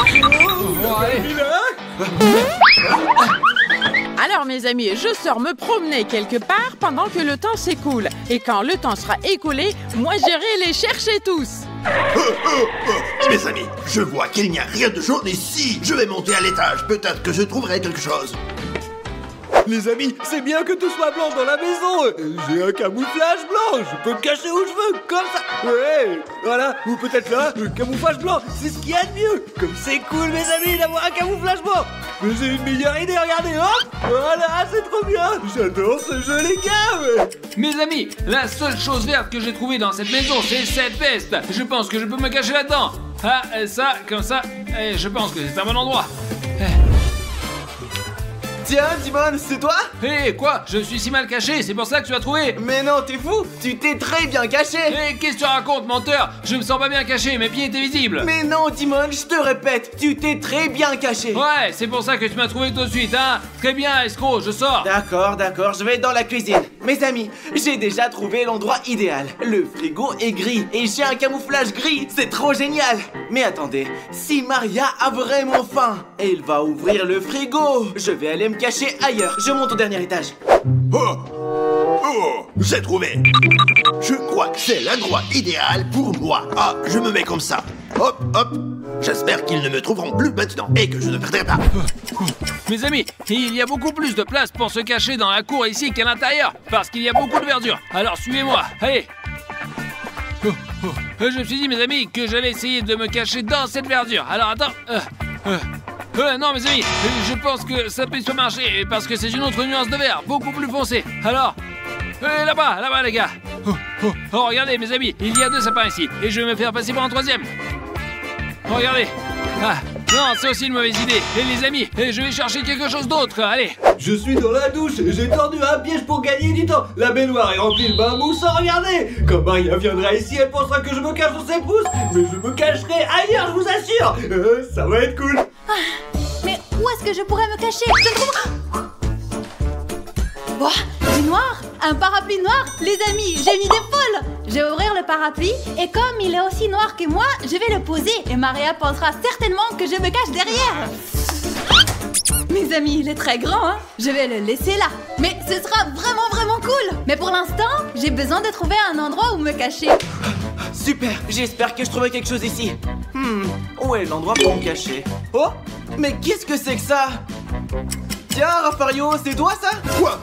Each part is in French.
Oh, allez. Alors mes amis, je sors me promener quelque part pendant que le temps s'écoule. Et quand le temps sera écoulé, moi j'irai les chercher tous. Mes amis, je vois qu'il n'y a rien de jaune ici. Je vais monter à l'étage, peut-être que je trouverai quelque chose. Les amis, c'est bien que tout soit blanc dans la maison. J'ai un camouflage blanc, je peux me cacher où je veux, comme ça. Ouais, voilà, ou peut-être là, le camouflage blanc, c'est ce qu'il y a de mieux. Comme c'est cool, mes amis, d'avoir un camouflage blanc. Mais j'ai une meilleure idée, regardez, hop. Voilà, c'est trop bien. J'adore ce jeu, les gars. Mes amis, la seule chose verte que j'ai trouvée dans cette maison, c'est cette veste. Je pense que je peux me cacher là-dedans. Ah, ça, comme ça, et je pense que c'est un bon endroit. Tiens, Dimon, c'est toi? Hé, quoi? Je suis si mal caché, c'est pour ça que tu as trouvé? Mais non, t'es fou! Tu t'es très bien caché! Hé, qu'est-ce que tu racontes, menteur? Je me sens pas bien caché, mes pieds étaient visibles! Mais non, Dimon, je te répète, tu t'es très bien caché! Ouais, c'est pour ça que tu m'as trouvé tout de suite, hein? Très bien, escroc, je sors! D'accord, je vais dans la cuisine. Mes amis, j'ai déjà trouvé l'endroit idéal. Le frigo est gris et j'ai un camouflage gris, c'est trop génial! Mais attendez, si Maria a vraiment faim, elle va ouvrir le frigo! Je vais aller me cacher ailleurs, je monte au dernier étage. Oh, j'ai trouvé. Je crois que c'est l'endroit idéal pour moi. Ah, je me mets comme ça. Hop, hop. J'espère qu'ils ne me trouveront plus maintenant et que je ne perdrai pas. Mes amis, il y a beaucoup plus de place pour se cacher dans la cour ici qu'à l'intérieur, parce qu'il y a beaucoup de verdure. Alors suivez-moi, allez. Je me suis dit, mes amis, que j'allais essayer de me cacher dans cette verdure. Alors attends. Non, mes amis, je pense que ça peut pas marcher parce que c'est une autre nuance de vert, beaucoup plus foncée. Alors, là-bas, les gars. Oh, regardez, mes amis, il y a 2 sapins ici et je vais me faire passer pour un 3e. Oh, regardez. Ah, non, c'est aussi une mauvaise idée. Et les amis, je vais chercher quelque chose d'autre. Allez. Je suis dans la douche et j'ai tendu un piège pour gagner du temps. La baignoire est remplie de bain moussant, regardez. Quand Maria viendra ici, elle pensera que je me cache dans ses pouces. Mais je me cacherai ailleurs, je vous assure. Ça va être cool. Mais où est-ce que je pourrais me cacher? Je ne trouve... Oh, du noir? Un parapluie noir? Les amis, j'ai une idée folle! Je vais ouvrir le parapluie et comme il est aussi noir que moi, je vais le poser et Maria pensera certainement que je me cache derrière. Mes amis, il est très grand, hein? Je vais le laisser là. Mais ce sera vraiment cool. Mais pour l'instant, j'ai besoin de trouver un endroit où me cacher. Super, j'espère que je trouverai quelque chose ici. Où est l'endroit pour me cacher? Oh, mais qu'est-ce que c'est que ça? Tiens, Raffario, c'est toi ça?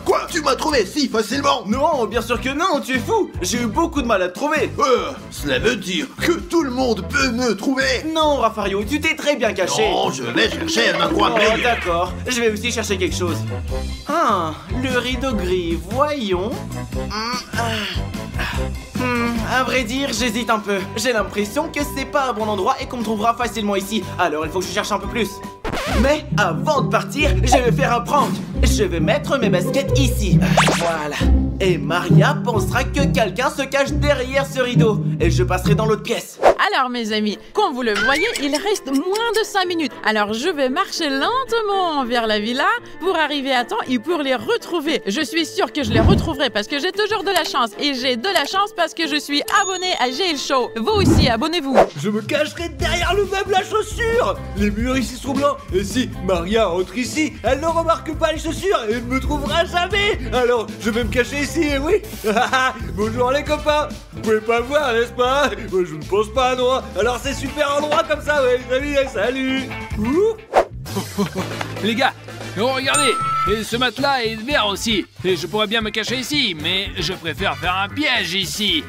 Quoi? Tu m'as trouvé si facilement? Non, bien sûr que non, tu es fou. J'ai eu beaucoup de mal à te trouver. Cela veut dire que tout le monde peut me trouver? Non, Raffario, tu t'es très bien caché. Non, je vais chercher un endroit meilleur. Oh, d'accord, je vais aussi chercher quelque chose. Ah, le rideau gris, voyons. À vrai dire, j'hésite un peu. J'ai l'impression que c'est pas un bon endroit et qu'on me trouvera facilement ici. Alors il faut que je cherche un peu plus. Mais avant de partir, je vais faire un prank. Je vais mettre mes baskets ici. Voilà. Et Maria pensera que quelqu'un se cache derrière ce rideau. Et je passerai dans l'autre pièce. Alors mes amis, comme vous le voyez, il reste moins de 5 minutes. Alors je vais marcher lentement vers la villa pour arriver à temps et pour les retrouver. Je suis sûre que je les retrouverai parce que j'ai toujours de la chance. Et j'ai de la chance parce que je suis abonné à GL Show. Vous aussi, abonnez-vous. Je me cacherai derrière le meuble à chaussures. Les murs ici sont blancs. Et si Maria entre ici, elle ne remarque pas les chaussures et ne me trouvera jamais. Alors je vais me cacher ici, et oui. Bonjour les copains. Vous pouvez pas voir, n'est-ce pas? Moi, je ne pense pas, non. Alors c'est super endroit comme ça, ouais. Salut. Les gars, regardez, et ce matelas est vert aussi. Et je pourrais bien me cacher ici, mais je préfère faire un piège ici.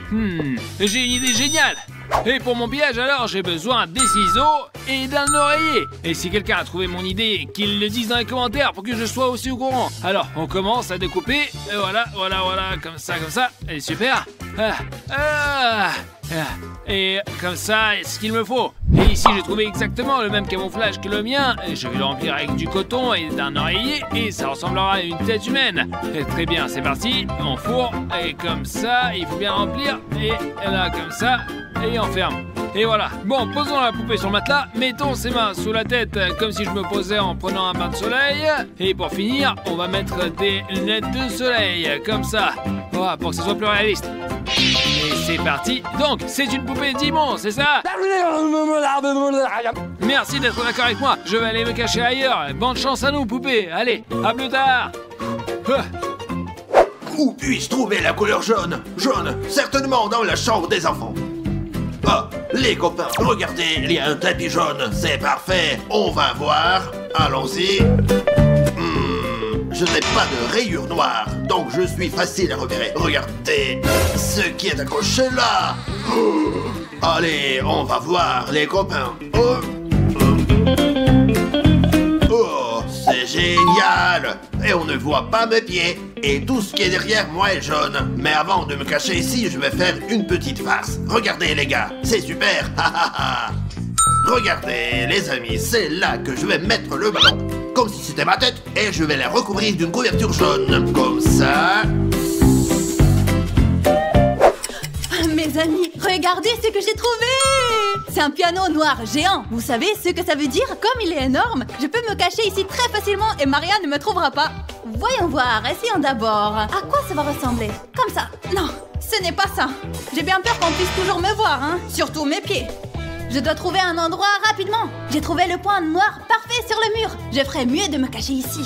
J'ai une idée géniale. Et pour mon piège, alors, j'ai besoin des ciseaux et d'un oreiller. Et si quelqu'un a trouvé mon idée, qu'il le dise dans les commentaires pour que je sois aussi au courant. Alors, on commence à découper. Et voilà, comme ça. Et super. Et comme ça, est ce qu'il me faut. Et ici, j'ai trouvé exactement le même camouflage que le mien. Et je vais le remplir avec du coton et d'un oreiller. Et ça ressemblera à une tête humaine. Et très bien, c'est parti. On fourre. Et comme ça, il faut bien remplir. Et là, comme ça. Et on ferme. Et voilà. Bon, posons la poupée sur le matelas. Mettons ses mains sous la tête comme si je me posais en prenant un bain de soleil. Et pour finir, on va mettre des lunettes de soleil. Comme ça. Voilà, pour que ce soit plus réaliste. Et c'est parti. Donc, c'est une poupée Dimon, c'est ça? Merci d'être d'accord avec moi. Je vais aller me cacher ailleurs. Bonne chance à nous, poupée. Allez, à plus tard. Où puis-je trouver la couleur jaune? Jaune, certainement dans la chambre des enfants. Ah, les copains, regardez, il y a un tapis jaune. C'est parfait. On va voir. Allons-y. Je n'ai pas de rayures noires, donc je suis facile à repérer. Regardez ce qui est accroché là. Allez, on va voir les copains. Oh, c'est génial. Et on ne voit pas mes pieds. Et tout ce qui est derrière moi est jaune. Mais avant de me cacher ici, je vais faire une petite farce. Regardez les gars, c'est super. Regardez les amis, c'est là que je vais mettre le ballon. Comme si c'était ma tête. Et je vais la recouvrir d'une couverture jaune. Comme ça. Mes amis, regardez ce que j'ai trouvé! C'est un piano noir géant. Vous savez ce que ça veut dire? Comme il est énorme, je peux me cacher ici très facilement et Maria ne me trouvera pas. Voyons voir, essayons d'abord. À quoi ça va ressembler? Comme ça. Non, ce n'est pas ça. J'ai bien peur qu'on puisse toujours me voir, hein. Surtout mes pieds. Je dois trouver un endroit rapidement. J'ai trouvé le point noir parfait sur le mur. Je ferais mieux de me cacher ici.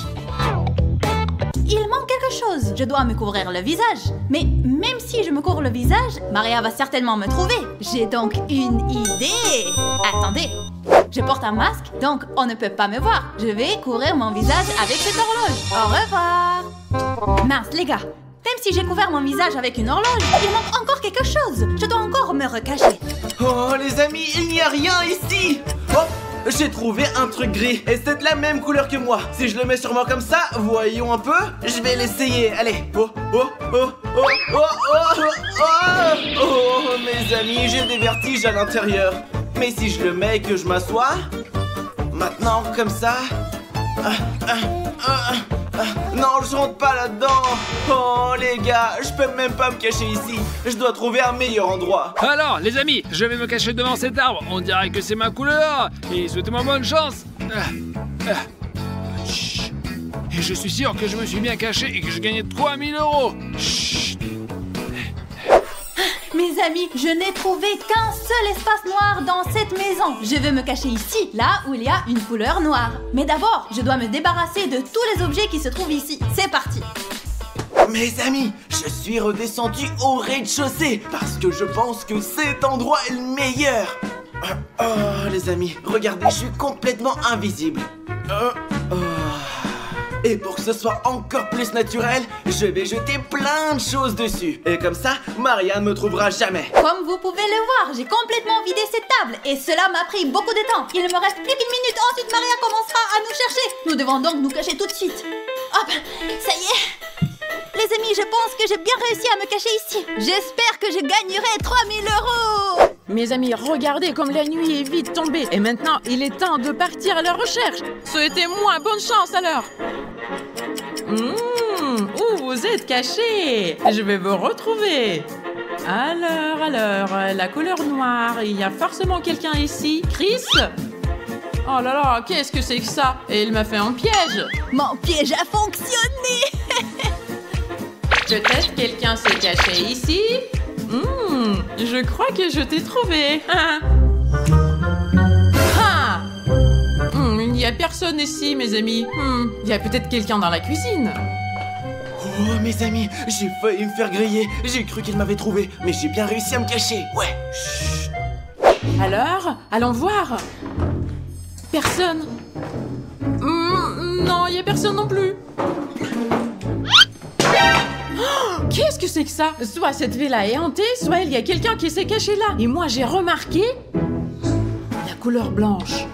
Il manque quelque chose. Je dois me couvrir le visage. Mais même si je me couvre le visage, Maria va certainement me trouver. J'ai donc une idée. Attendez. Je porte un masque, donc on ne peut pas me voir. Je vais couvrir mon visage avec cette horloge. Au revoir. Mince, les gars. Même si j'ai couvert mon visage avec une horloge, il manque encore quelque chose. Je dois encore me recacher. Oh, les amis, il n'y a rien ici. Oh, j'ai trouvé un truc gris. Et c'est de la même couleur que moi. Si je le mets sur moi comme ça, voyons un peu. Je vais l'essayer. Allez. Oh, oh, oh, oh, oh, oh, oh, oh, oh, mes amis, j'ai des vertiges à l'intérieur. Mais si je le mets et que je m'assois, maintenant, comme ça. Non, je rentre pas là-dedans. Oh les gars, je peux même pas me cacher ici. Je dois trouver un meilleur endroit. Alors, les amis, je vais me cacher devant cet arbre. On dirait que c'est ma couleur. Et souhaitez-moi bonne chance. Et je suis sûr que je me suis bien caché et que je gagnais 3000 €. Chut. Mes amis, je n'ai trouvé qu'un seul espace noir dans cette maison. Je vais me cacher ici, là où il y a une couleur noire. Mais d'abord, je dois me débarrasser de tous les objets qui se trouvent ici. C'est parti. Mes amis, je suis redescendu au rez-de-chaussée parce que je pense que cet endroit est le meilleur. Oh, les amis, regardez, je suis complètement invisible. Et pour que ce soit encore plus naturel, je vais jeter plein de choses dessus. Et comme ça, Maria ne me trouvera jamais. Comme vous pouvez le voir, j'ai complètement vidé cette table. Et cela m'a pris beaucoup de temps. Il ne me reste plus qu'une minute. Ensuite, Maria commencera à nous chercher. Nous devons donc nous cacher tout de suite. Hop, ça y est. Les amis, je pense que j'ai bien réussi à me cacher ici. J'espère que je gagnerai 3000 €. Mes amis, regardez comme la nuit est vite tombée. Et maintenant, il est temps de partir à la recherche. Souhaitez-moi bonne chance alors. Où vous êtes cachés? Je vais vous retrouver. Alors, la couleur noire. Il y a forcément quelqu'un ici. Chris? Oh là là, qu'est-ce que c'est que ça? Et il m'a fait un piège. Mon piège a fonctionné. Peut-être quelqu'un s'est caché ici. Je crois que je t'ai trouvé. Il n'y a personne ici, mes amis. Il y a peut-être quelqu'un dans la cuisine. Oh, mes amis, j'ai failli me faire griller. J'ai cru qu'il m'avait trouvé, mais j'ai bien réussi à me cacher. Ouais. Chut. Alors, allons voir. Personne. Non, il n'y a personne non plus. Qu'est-ce que c'est que ça? Soit cette villa est hantée, soit il y a quelqu'un qui s'est caché là. Et moi, j'ai remarqué la couleur blanche.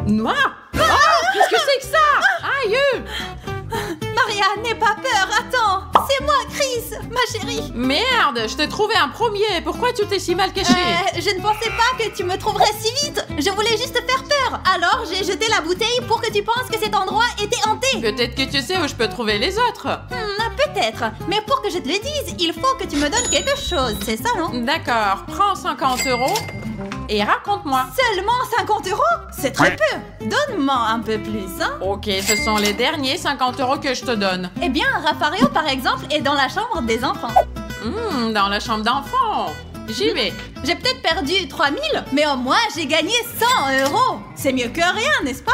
Noir? Qu'est-ce que c'est que ça? Aïe! Maria, n'aie pas peur, attends. C'est moi, Chris, ma chérie. Merde, je t'ai trouvé un premier. Pourquoi tu t'es si mal caché? Je ne pensais pas que tu me trouverais si vite. Je voulais juste te faire peur. Alors, j'ai jeté la bouteille pour que tu penses que cet endroit était hanté. Peut-être que tu sais où je peux trouver les autres. Peut-être. Mais pour que je te le dise, il faut que tu me donnes quelque chose. C'est ça, non? D'accord, prends 50 € et raconte-moi. Seulement 50 €? C'est très peu. Donne-moi un peu plus, hein? Ok, ce sont les derniers 50 € que je te donne. Eh bien, Raffario, par exemple, est dans la chambre des enfants. Dans la chambre d'enfant. J'y vais. J'ai peut-être perdu 3000, mais au moins j'ai gagné 100 €. C'est mieux que rien, n'est-ce pas?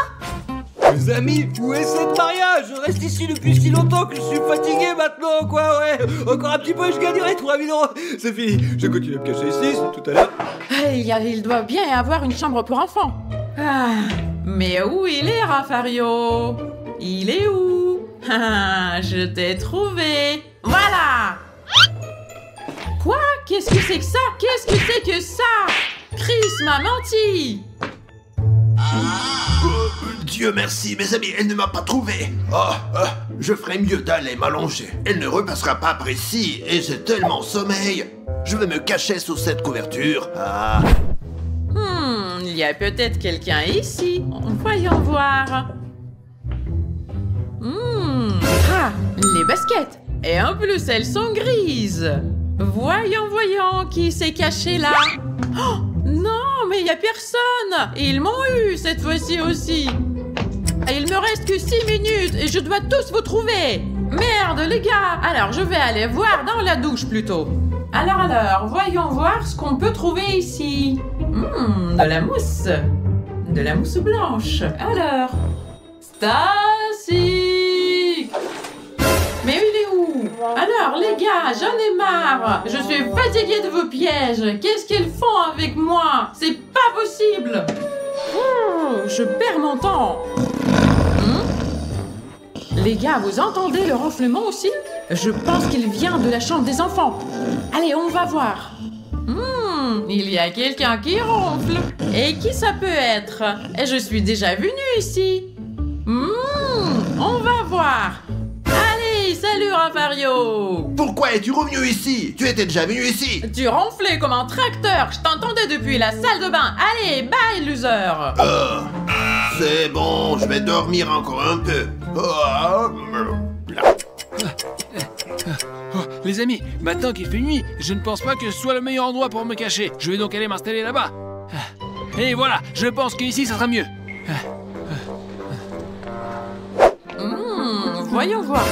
Les amis, où est cette Maria? Je reste ici depuis si longtemps que je suis fatigué maintenant, quoi, ouais. Encore un petit peu et je gagnerai 3000 €. C'est fini, je continue à me cacher ici, c'est tout à l'heure. Il doit bien y avoir une chambre pour enfants. Ah, mais où il est, Raffario? Il est où? Ah, je t'ai trouvé. Voilà. Quoi? Qu'est-ce que c'est que ça? Qu'est-ce que c'est que ça? Chris m'a menti. Dieu merci, mes amis, elle ne m'a pas trouvé. Je ferais mieux d'aller m'allonger. Elle ne repassera pas par ici et j'ai tellement sommeil. Je vais me cacher sous cette couverture. Il y a peut-être quelqu'un ici. Voyons voir. Les baskets. Et en plus, elles sont grises. Voyons, qui s'est caché là? Oh, non, mais il n'y a personne. Ils m'ont eu cette fois-ci aussi. Et il me reste que 6 minutes et je dois tous vous trouver. Merde, les gars. Alors, je vais aller voir dans la douche plutôt. Alors, voyons voir ce qu'on peut trouver ici. De la mousse. De la mousse blanche. Alors, Stacy. Mais il est où? Alors, les gars, j'en ai marre. Je suis fatiguée de vos pièges. Qu'est-ce qu'ils font avec moi? C'est pas possible. Je perds mon temps. Les gars, vous entendez le ronflement aussi? Je pense qu'il vient de la chambre des enfants. Allez, on va voir. Il y a quelqu'un qui ronfle. Et qui ça peut être? Et je suis déjà venue ici. On va voir. Allez, salut Raffario. Pourquoi es-tu revenu ici? Tu étais déjà venu ici. Tu ronflais comme un tracteur. Je t'entendais depuis la salle de bain. Allez, bye, loser. C'est bon, je vais dormir encore un peu. Les amis, maintenant qu'il fait nuit, je ne pense pas que ce soit le meilleur endroit pour me cacher. Je vais donc aller m'installer là-bas. Et voilà, je pense qu'ici, ça sera mieux. Voyons voir.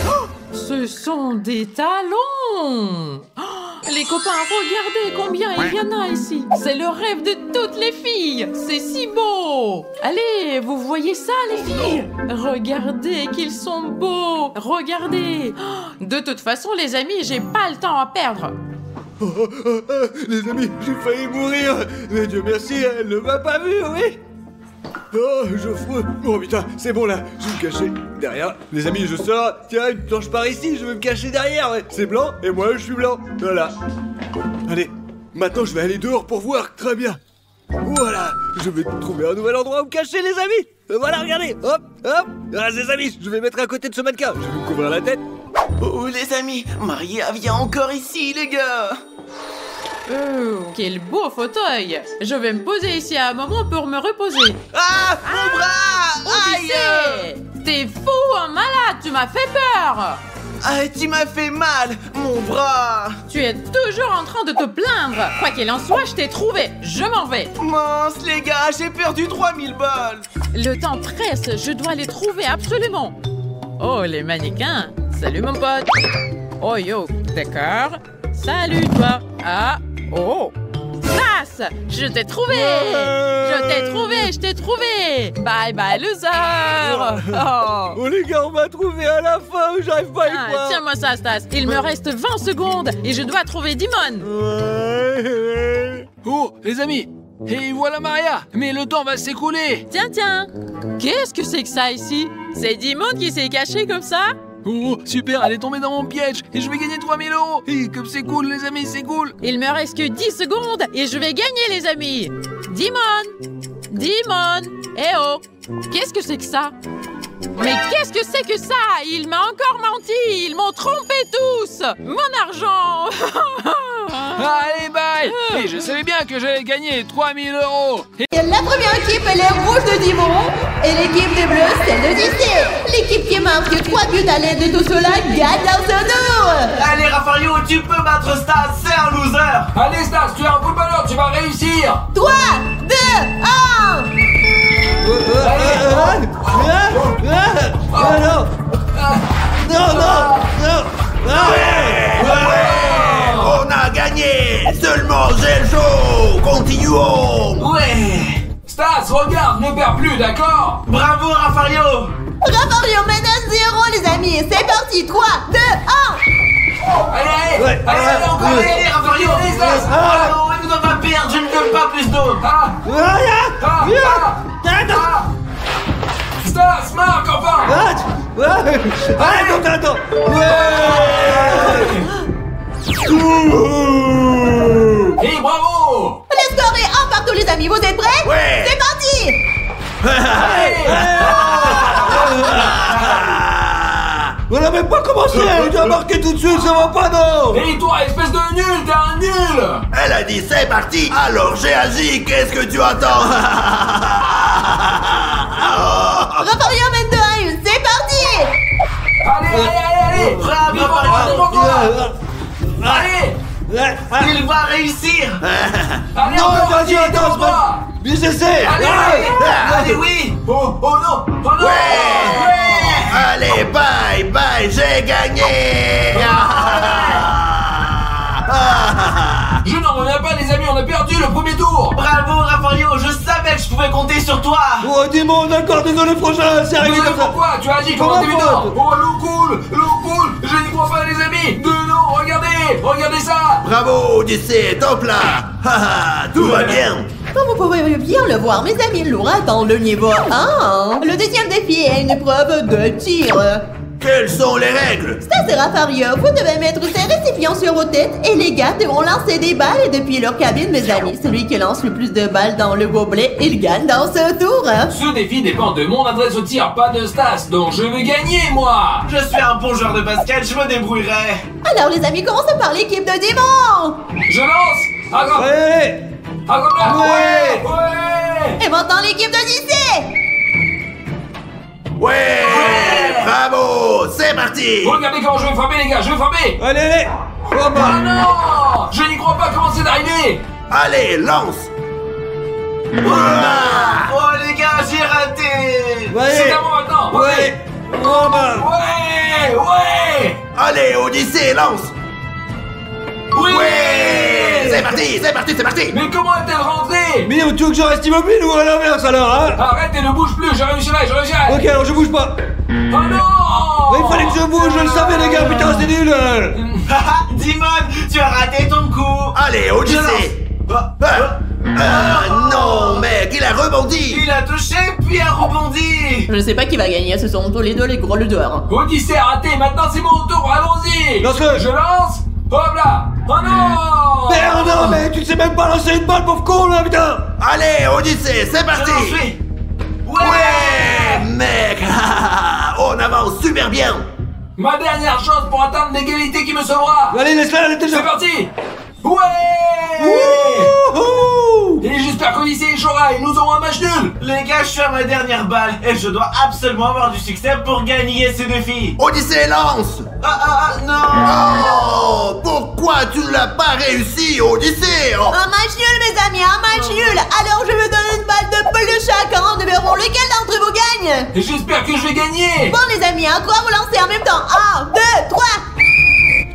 Ce sont des talons. Les copains, regardez combien il y en a ici. C'est le rêve de toutes les filles. C'est si beau. Allez, vous voyez ça, les filles? Regardez qu'ils sont beaux. Regardez. De toute façon, les amis, j'ai pas le temps à perdre. Les amis, j'ai failli mourir. Mais Dieu merci, elle ne m'a pas vu, oui. Geoffroy. Oh putain, c'est bon là, je vais me cacher derrière. Les amis, je sors. Tiens, une planche par ici, je vais me cacher derrière, ouais. C'est blanc et moi je suis blanc. Voilà. Allez, maintenant je vais aller dehors pour voir. Très bien. Voilà, je vais trouver un nouvel endroit où me cacher, les amis. Voilà, regardez. Hop, hop. Ah, les amis, je vais mettre à côté de ce mannequin. Je vais me couvrir la tête. Oh, les amis, Maria vient encore ici, les gars. Quel beau fauteuil. Je vais me poser ici à un moment pour me reposer. Mon bras. Aïe. T'es fou, hein, malade, tu m'as fait peur. Tu m'as fait mal, mon bras. Tu es toujours en train de te plaindre. Quoi qu'il en soit, je t'ai trouvé. Je m'en vais. Mince, les gars, j'ai perdu 3000 balles. Le temps presse, je dois les trouver absolument. Oh, les mannequins. Salut, mon pote. Oh, yo, d'accord. Salut, toi. Oh. Stas, je t'ai trouvé. Je t'ai trouvé. Bye, bye, loser. Oh, les gars, on m'a trouvé à la fin. J'arrive pas à y croire. Tiens-moi ça, Stas. Il me reste 20 secondes et je dois trouver Dimon. Oh, les amis. Et voilà Maria. Mais le temps va s'écouler. Tiens. Qu'est-ce que c'est que ça ici? C'est Dimon qui s'est caché comme ça? Oh, super, elle est tombée dans mon piège et je vais gagner 3000 €. Et comme c'est cool, les amis, c'est cool. Il me reste que 10 secondes et je vais gagner, les amis. Dimon. Eh oh, qu'est-ce que c'est que ça? Mais qu'est-ce que c'est que ça? Il m'a encore menti. Ils m'ont trompé tous. Mon argent. Allez, bye. Et je savais bien que j'allais gagner 3000 €. La première équipe, elle est rouge de Dimon. Et l'équipe des bleus, celle de Disney. L'équipe qui marque 3 buts à l'aide de tout cela gagne un honneur. Allez, Raffario, tu peux battre Stas, c'est un loser. Allez Stas, tu es un footballeur, tu vas réussir. 3, 2, 1. Non. Seulement j'ai le chaud. Continuons. Ouais. Stas, regarde, ne perds plus, d'accord? Bravo, Raffario. Raffario mène à 0, les amis. C'est parti, 3, 2, 1. Allez, Ouais, allez, encore, Allez, Raffario. allez, Stas. Ah non, il ne doit pas perdre, je ne veux pas plus d'eau. Stas, marque enfin. Attends. Et bravo. Le score est 1 partout, les amis. Vous êtes prêts? Ouais. C'est parti. On n'a même pas commencé. Tu as marqué tout de suite, ça va pas, non? Et toi, espèce de nul, t'es un nul. Elle a dit c'est parti. Alors j'ai agi. Qu'est-ce que tu attends? Raffario mène 2 à 1. C'est parti. Allez. Bravo, Vite, Raffario. Allez, Il va réussir. allez, Non, encore, vas-y, vas-y, attends, toi. bien j'essaie. Allez, oui. Oh non. Ouais. Allez, bye, j'ai gagné. Je n'en reviens pas, les amis, on a perdu le premier tour. Bravo, Raffario. Je savais que je pouvais compter sur toi. Oh, dis-moi, d'accord, désolé, prochain, c'est arrivé Désolé, comme ça. pourquoi? Tu as agi comme Comment un débutant. faute? Oh, l'eau coule, je n'y crois pas, les amis. De l'eau, regardez ça. Bravo, Odyssée, top là. Tout va bien. Comme vous pouvez bien le voir, mes amis, Laura atteint le niveau 1. Le deuxième défi est une épreuve de tir. Quelles sont les règles? Stas et Raffario, vous devez mettre ces récipients sur vos têtes et les gars devront lancer des balles depuis leur cabine, mes amis. Celui qui lance le plus de balles dans le gobelet, il gagne dans ce tour. Ce défi dépend de mon adresse au tir, pas de Stas, donc je veux gagner, moi. Je suis un bon joueur de basket, je me débrouillerai. Alors les amis, commençons par l'équipe de Dimon. Je lance. À comme Allez, là. Ouais. Et maintenant l'équipe d'Odyssée. Ouais, bravo, c'est parti. Regardez comment je vais frapper, les gars, je vais frapper. allez. Oh, Ah bah. non. Je n'y crois pas, comment c'est arrivé. Allez, lance. Oh les gars, j'ai raté. C'est Ouais. à moi maintenant. Ouais. Oh, bah. Ouais. Allez, Odyssée, lance. Oui. Ouais, c'est parti. Mais comment est-elle rentrée? Mais tu veux que je reste immobile ou à l'inverse alors, hein? Arrête et ne bouge plus, je réussirai. Ok, alors je bouge pas. Oh non. Mais il fallait que je bouge, je le savais, les gars, putain, c'est nul. Haha, Dimon, tu as raté ton coup. Allez, Odyssée. Non, mec, il a rebondi. Il a touché puis a rebondi. Je sais pas qui va gagner, ce sont tous les deux les gros leaders. Odyssée a raté, maintenant c'est mon tour, allons-y. Lance-le. Je lance. Hop là. Oh non. Merde, non, mais tu sais même pas lancer une balle, pauvre con, là, putain. Allez, Odyssée, c'est Je parti. l'en suis. Ouais, mec, on avance super bien. Ma dernière chance pour atteindre l'égalité qui me sauvera. Allez, laisse-la, elle est déjà. C'est parti. Ouais. Wouhou. Et j'espère qu'Odyssée échouera et nous aurons un match nul. Les gars, je suis à ma dernière balle et je dois absolument avoir du succès pour gagner ce défi. Odyssée, lance. Non. Oh, pourquoi tu ne l'as pas réussi, Odyssée? Oh. Un match nul, mes amis, un match nul. Alors je vais donner une balle de plus chacun. Nous verrons lequel d'entre vous gagne. Et j'espère que je vais gagner. Bon, les amis, à 3 vous lancez en même temps. 1, 2, 3.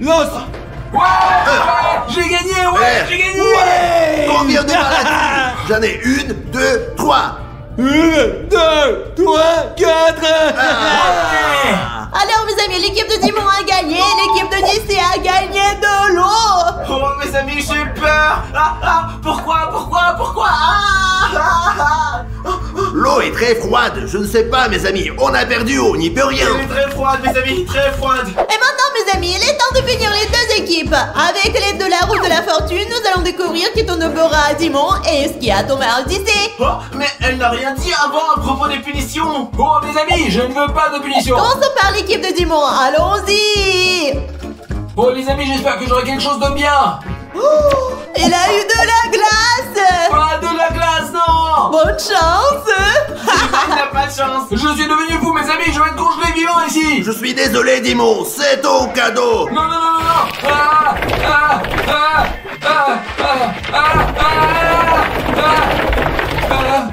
Lance. Ouais. J'ai gagné, ouais, j'ai gagné. Ouais. Combien de balles as-tu? J'en ai 1, 2, 3. 1, 2, 3, 4. Alors, mes amis, l'équipe de Dimon a gagné. L'équipe de Odyssée a gagné de l'eau. Oh mes amis, j'ai peur. Pourquoi L'eau est très froide, je ne sais pas, mes amis. On a perdu, on n'y peut rien. Elle est très froide, mes amis, très froide. Et maintenant, mes amis, il est temps de finir les deux équipes. Avec l'aide de la roue de la fortune, nous allons découvrir qui tombera à Dimon et ce qui a tombé à Odyssée. Oh, mais elle n'a rien dit avant à propos des punitions. Bon, mes amis, je ne veux pas de punition. Commençons par l'équipe de Dimon. Allons-y. Bon, les amis, j'espère que j'aurai quelque chose de bien. Il a eu de la glace. Pas de la glace, non. Bonne chance. Il n'a pas de chance. Je suis devenu fou, mes amis, je vais être congelé vivant ici. Je suis désolé, Dimon, c'est ton cadeau. Non.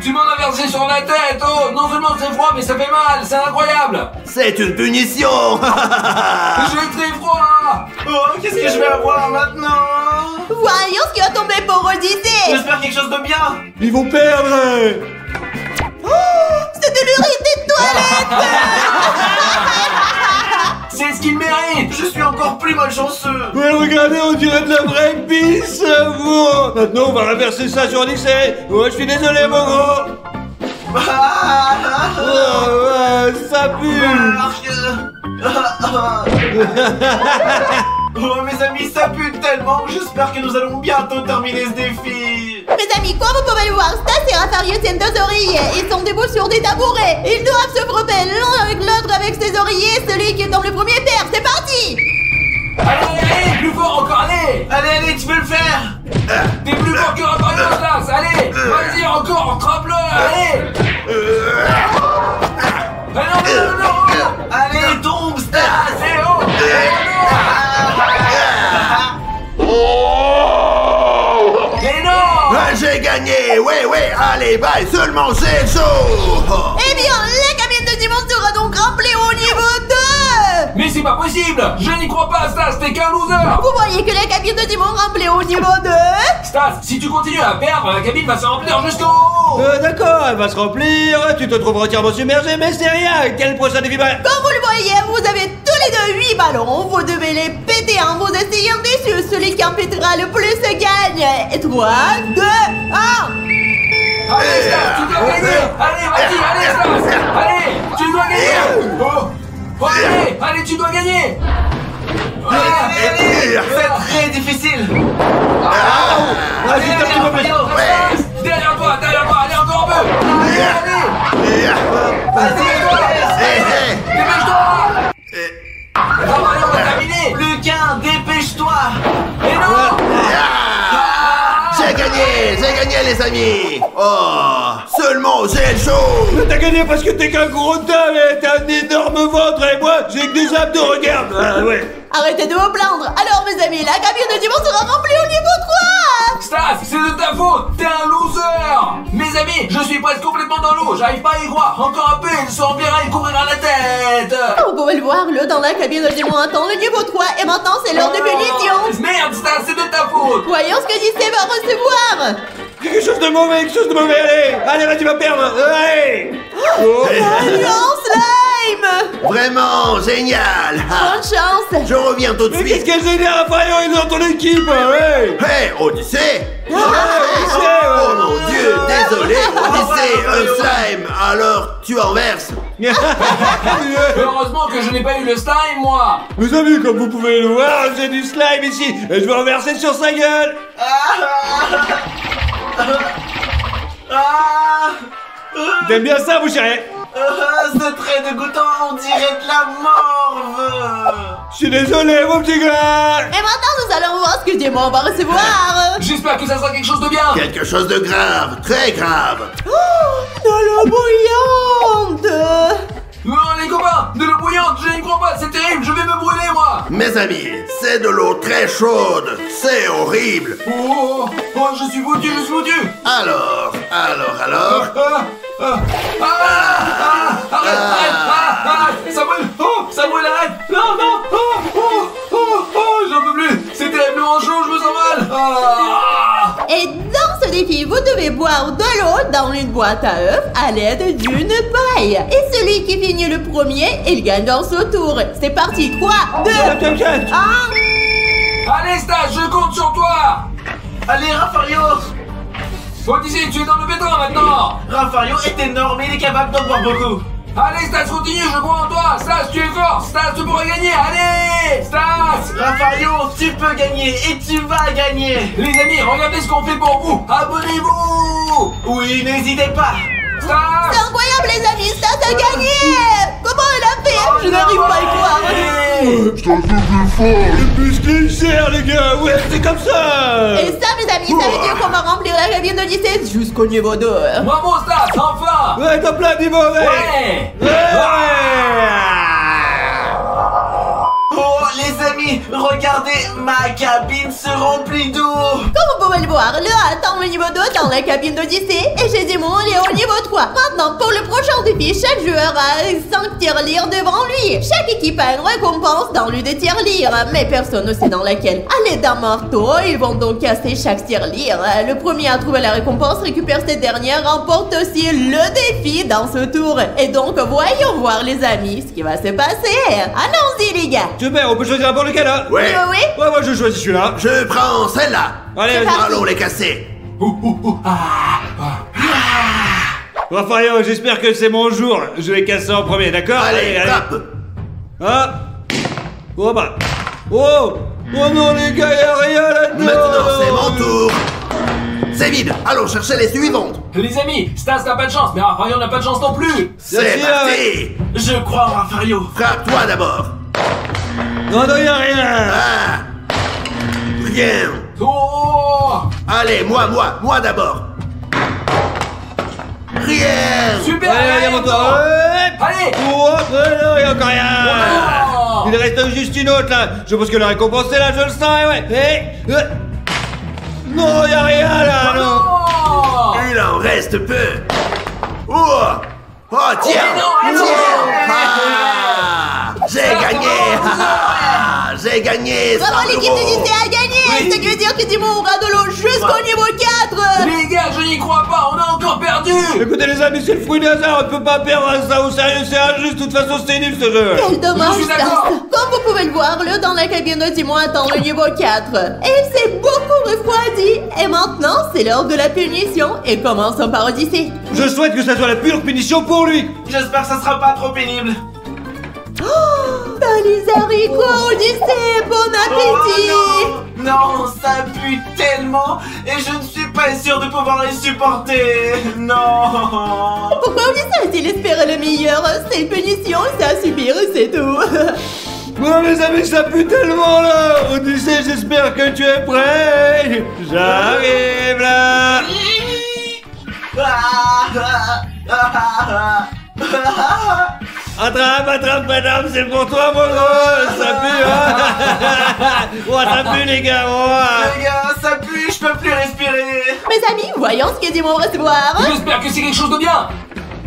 Tu m'en as versé sur la tête. Oh, non seulement c'est froid, mais ça fait mal. C'est incroyable. C'est une punition. J'ai très froid. Oh, qu'est-ce que je vais avoir maintenant? Voyons ce qui va tomber pour Odyssée. J'espère quelque chose de bien. Ils vont perdre. C'est de l'urine de toilette. C'est ce qu'il mérite. Je suis encore plus malchanceux. Ouais, regardez, on dirait de la vraie pisse. Bon. Maintenant, on va renverser ça sur Odyssée. Ouais, je suis désolé, mon gros. Ouais, ça pue. Oh mes amis, ça pue tellement. J'espère que nous allons bientôt terminer ce défi. Mes amis, comme vous pouvez le voir, Stas et Raphaël tiennent 2 oreillers. Ils sont debout sur des tabourets. Ils doivent se frapper l'un avec l'autre avec ses oreillers. Celui qui tombe le premier perd. C'est parti. Allez, plus fort encore, allez. Allez, tu peux le faire. T'es plus fort que Raphaël, Stas, allez. Vas-y, encore, trappe-le, allez. Non. Allez, tombe, Stas. C'est haut. Mais non. J'ai gagné, ouais, allez, bye, seulement c'est chaud. Eh bien, la cabine de dimanche sera donc remplie au niveau 2. Mais c'est pas possible. Je n'y crois pas, Stas, t'es qu'un loser. Vous voyez que la cabine de dimanche remplie au niveau 2. Stas, si tu continues à perdre, la cabine va se remplir jusqu'au haut. D'accord, elle va se remplir. Tu te trouves entièrement submergé, mais c'est rien. Quel prochain défi? Comme vous le voyez, vous avez tous les deux 8 ballons. Vous devez les péter en vous essayant dessus. Celui qui en pétera le plus gagne. Et 3, 2, 1. Allez, Stas, tu dois gagner. Allez, vas-y, allez, Stas. Allez, tu dois gagner. Oh, allez, tu dois gagner. Allez, c'est très difficile. Vas-y, un petit peu plus. Derrière toi, allez encore un peu. Allez. Dépêche-toi. Raphaël, on va terminer. Plus qu'un, dépêche-toi. Et non. J'ai gagné les amis. Oh, seulement j'ai chaud. T'as gagné parce que t'es qu'un gros tas, mais t'as un énorme ventre et moi j'ai que des abdos, regarde. Ouais. Arrêtez de vous plaindre. Alors, mes amis, la cabine de dimanche sera remplie au niveau 3. Stas, c'est de ta faute. T'es un loser. Mes amis, je suis presque complètement dans l'eau. J'arrive pas à y croire. Encore un peu, il se remplira et couvrira la tête. Vous pouvez le voir, dans la cabine de dimanche attend le niveau 3. Et maintenant, c'est l'heure de punition. Merde, Stas, c'est de ta faute. Voyons ce que Odyssée va recevoir. Quelque chose de mauvais, allez, vas-y, va perdre. Allez. Allons, slime. Vraiment génial. Bonne chance. Je reviens tout de Mais qu'est-ce suite. qu'elle génère, Raphaël, il est dans ton équipe, ouais. Hey, Odyssée. Ouais. Oh mon Dieu, désolé, Odyssée, un slime. Alors, tu renverses. Heureusement que je n'ai pas eu le slime, moi. Vous avez vu, comme vous pouvez le voir, j'ai du slime ici et je vais renverser sur sa gueule. T'aimes bien ça, vous chérie? C'est très dégoûtant, on dirait de la morve. Je suis désolé, mon petit gars. Et maintenant, nous allons voir ce que Diamant va recevoir. J'espère que ça sera quelque chose de bien. Quelque chose de grave, très grave. De l'eau bouillante. Non, les copains, de l'eau bouillante, je n'y crois pas, c'est terrible, je vais me brûler, moi. Mes amis, c'est de l'eau très chaude. C'est horrible. Oh, je suis foutu. Alors. Arrête, ça brûle, arrête. Non, j'en peux plus. C'est terriblement chaud, je me sens mal. Et dans ce défi, vous devez boire de l'eau dans une boîte à œufs à l'aide d'une paille. Et celui qui finit le premier, il gagne dans ce tour. C'est parti, 3, 2, 1. Allez, Stas, je compte sur toi. Allez, Raphaël. Odyssée, tu es dans le béton maintenant. Raphaël est énorme, il est capable d'en boire beaucoup. Allez, Stas, continue, je crois en toi. Stas, tu es fort. Stas, tu pourras gagner. Allez, Stas. Raphaël, tu peux gagner et tu vas gagner. Les amis, regardez ce qu'on fait pour vous. Abonnez-vous. Oui, n'hésitez pas. Stas. C'est incroyable, les amis, Stas a gagné. Comment elle a fait? Je n'arrive pas à y croire. Les muscles chers, les gars. Ouais, c'est comme ça. Et ça, mes amis, ça veut dire qu'on va remplir la cabine d'Odyssée jusqu'au niveau 2. Bravo, Stas, enfin. Ouais, t'as plein de niveau, Ouais. Oh, les amis, Regardez, ma cabine se remplit d'eau. Comme vous pouvez le voir, le A atteint le niveau 2 dans la cabine d'Odyssée et Gédémon est au niveau 3. Maintenant, pour le prochain défi, chaque joueur a 5 tirelires devant lui. Chaque équipe a une récompense dans l'une des tirelires, mais personne ne sait dans laquelle. À l'aide d'un marteau, ils vont donc casser chaque tirelire. Le premier à trouver la récompense récupère cette dernière, remporte aussi le défi dans ce tour. Et donc, voyons voir les amis ce qui va se passer. Allons-y les gars. Super, on peut choisir pour lequel là? Ouais. Oui. Ouais, moi je choisis celui-là. Je prends celle-là. Allez, C'est vas-y. parti. Allons les casser. Raphaël, j'espère que c'est mon jour. Je vais casser en premier, d'accord? Allez, frappe. Ah. Oh bah. Oh. Oh non les gars, y'a rien là-dedans. Maintenant, c'est mon tour. C'est vide. Allons chercher les suivantes. Les amis, Stas n'a pas de chance, mais Raphaël n'a pas de chance non plus. C'est Merci, parti. Je crois en Rafario. Frappe-toi d'abord. Non, non, y'a rien. Ah. Rien. Oh, Allez, moi d'abord. Rien. super. Allez, allez, mon tour. Allez. Oh, non, y'a encore rien. Oh. Il reste juste une autre là. Je pense que la récompense est là, je le sens, ouais. Non, y'a rien là, non. Oh. Il en reste peu. Oh, oh tiens. Oh, mais non, Tiens. Ah. J'ai gagné. Ah. J'ai gagné. Vraiment, 100 l'équipe euros. d'Odyssée a gagné. Ce qui veut dire que Dimon aura de l'eau jusqu'au niveau 4. Les gars, je n'y crois pas, on a encore perdu. Écoutez les amis, c'est le fruit du hasard, on ne peut pas perdre ça au sérieux, c'est injuste, de toute façon c'est nul ce jeu. Quel dommage, Je suis Stas. d'accord. Comme vous pouvez le voir, le dans la cabine de Dimon atteint le niveau 4. Et il s'est beaucoup refroidi. Et maintenant, c'est l'heure de la punition. Et commençons par Odyssée. Je souhaite que ça soit la pure punition pour lui. J'espère que ça sera pas trop pénible. Salut haricots, Odyssée, bon appétit. Oh non, ça pue tellement et je ne suis pas sûr de pouvoir les supporter. Non. Pourquoi Odyssée a-t-il espéré le meilleur? C'est une punition, c'est à subir et c'est tout. Bon mes amis, ça pue tellement là. Odyssée, j'espère que tu es prêt. J'arrive là. Attrape madame, c'est pour toi mon gros. Ça pue hein. Oh, ça pue les gars, oh. Les gars, ça pue, je peux plus respirer. Mes amis, voyons ce que Dimon va recevoir. J'espère que c'est quelque chose de bien.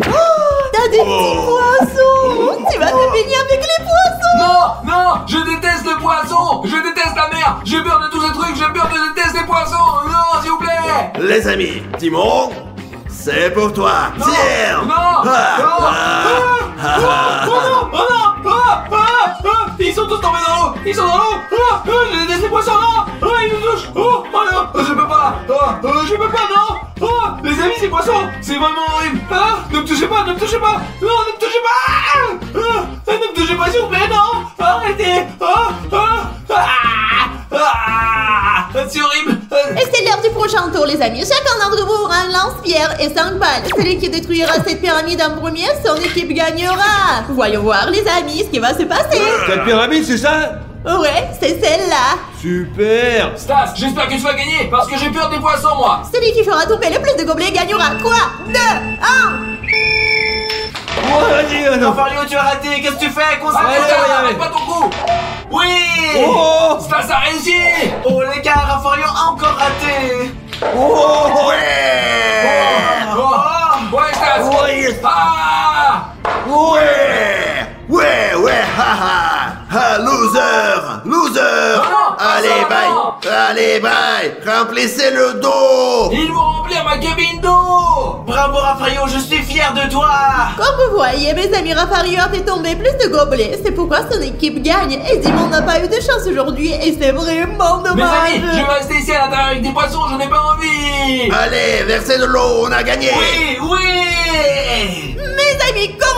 T'as des petits poissons. Tu vas te baigner avec les poissons. Non, non, je déteste le poisson. Je déteste la mer. J'ai peur de tous ces trucs. J'ai peur, je déteste les poissons. Non, s'il vous plaît. Les amis, Timon, c'est pour toi. Non, Tiens. non, Ah, non. ah, ah, ah. Oh non, oh non, ils sont tous tombés dans l'eau. Ils sont dans l'eau. Je déteste les poissons, non. Ils nous touchent. Oh non, je peux pas. Je peux pas, non. Les amis, ces poissons, c'est vraiment horrible. Ne me touchez pas, ne me touchez pas. Non, ne me touchez pas. Ne me touchez pas, s'il vous plaît, non. Arrêtez. C'est horrible. Et c'est l'heure du prochain tour, les amis. Chacun d'entre vous aura un lance-pierre et 5 balles. Celui qui détruira cette pyramide en premier, son équipe gagnera. Voyons voir, les amis, ce qui va se passer. Cette pyramide, c'est ça? Ouais, c'est celle-là. Super. Stas, j'espère que tu vas gagner parce que j'ai peur des poissons, moi. Celui qui fera tomber le plus de gobelets gagnera. 3, 2, 1. Oh, vas-y, non. Rafario, tu as raté. Qu'est-ce que tu fais? Allez, Concentre-toi. arrête pas ton coup. Oui. Oh. Stas a réussi. Oh les gars, Rafario a encore raté. Oh. Ouais. Ouais, Stas. Ouais. Ah. Ouais, ha, loser. non, Allez, non, bye. Remplissez le dos. Ils vont remplir ma cabine d'eau. Bravo Rafario, je suis fier de toi. Comme vous voyez, mes amis, Rafario a fait tomber plus de gobelets. C'est pourquoi son équipe gagne. Et Dimon n'a pas eu de chance aujourd'hui. Et c'est vraiment Mes dommage. amis, je vais rester ici à l'intérieur avec des poissons, j'en ai pas envie. Allez, versez de l'eau, on a gagné. Oui. Mes amis, comme